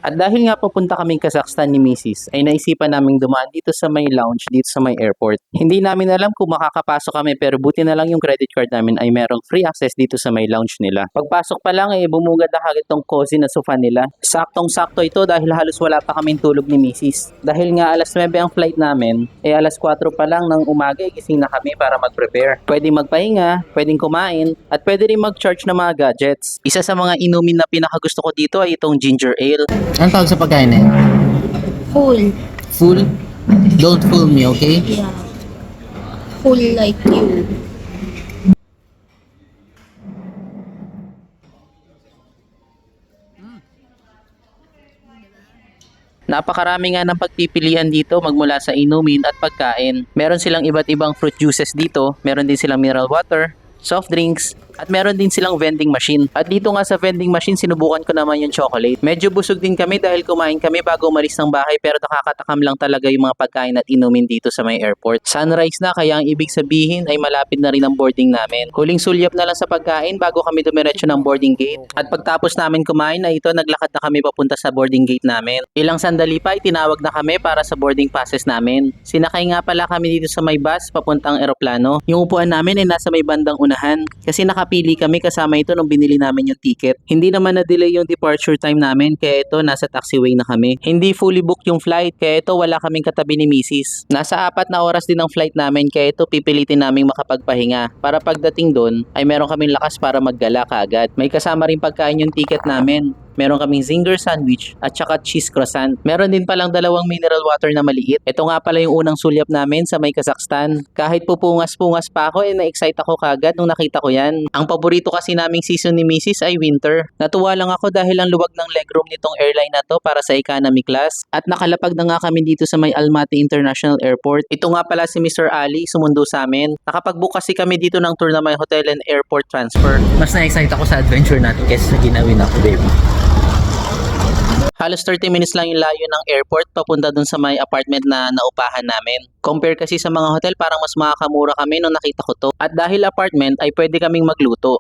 At dahil nga pupunta kaming Kazakhstan ni Mrs. ay naisipan naming dumaan dito sa may lounge dito sa may airport. Hindi namin alam kung makakapasok kami pero buti na lang yung credit card namin ay merong free access dito sa may lounge nila. Pagpasok pa lang ay bumungad na kagad tong cozy na sofa nila. Saktong-sakto ito dahil halos wala pa kaming tulog ni Mrs. Dahil nga alas 9 ang flight namin, ay alas 4 pa lang ng umaga ay gising na kami para mag-prepare. Pwedeng magpahinga, pwedeng kumain, at pwede rin mag-charge ng mga gadgets. Isa sa mga inumin na pinakagusto ko dito ay itong ginger ale. Anong tawag sa pagkain eh? Full. Full? Don't fool me, okay? Yeah. Full like you. Napakarami nga ng pagpipilian dito magmula sa inumin at pagkain. Meron silang iba't ibang fruit juices dito, meron din silang mineral water, soft drinks, at meron din silang vending machine. At dito nga sa vending machine, sinubukan ko naman yung chocolate. Medyo busog din kami dahil kumain kami bago umalis ng bahay pero nakakatakam lang talaga yung mga pagkain at inumin dito sa may airport. Sunrise na kaya ang ibig sabihin ay malapit na rin ang boarding namin. Huling sulyap na lang sa pagkain bago kami dumiretso ng boarding gate. At pagtapos namin kumain ay ito naglakad na kami papunta sa boarding gate namin. Ilang sandali pa ay tinawag na kami para sa boarding passes namin. Sinakay nga pala kami dito sa may bus papuntang eroplano. Yung upuan namin ay nasa may bandang unahan kasi nakapili kami kasama ito nung binili namin yung ticket. Hindi naman na-delay yung departure time namin kaya ito nasa taxiway na kami. Hindi fully booked yung flight kaya ito wala kaming katabi ni Mrs. Nasa 4 na oras din ang flight namin kaya ito pipilitin naming makapagpahinga para pagdating doon ay meron kaming lakas para maggala kaagad. May kasama rin pagkain yung ticket namin. Meron kaming zinger sandwich at saka cheese croissant. Meron din palang 2 mineral water na maliit. Ito nga pala yung unang sulyap namin sa may Kazakhstan. Kahit pupungas-pungas pa ako, na-excite ako kagad nung nakita ko yan. Ang paborito kasi naming season ni Mrs. ay winter. Natuwa lang ako dahil ang luwag ng legroom nitong airline na to para sa economy class. At nakalapag na nga kami dito sa may Almaty International Airport. Ito nga pala si Mr. Ali, sumundo sa amin. Nakapag-book kasi kami dito ng tour na may hotel and airport transfer. Mas na-excite ako sa adventure natin kaysa sa ginawin ako, baby. Halos 30 minutes lang yung layo ng airport papunta dun sa may apartment na naupahan namin. Compare kasi sa mga hotel, parang mas makakamura kami nung nakita ko to. At dahil apartment ay pwede kaming magluto.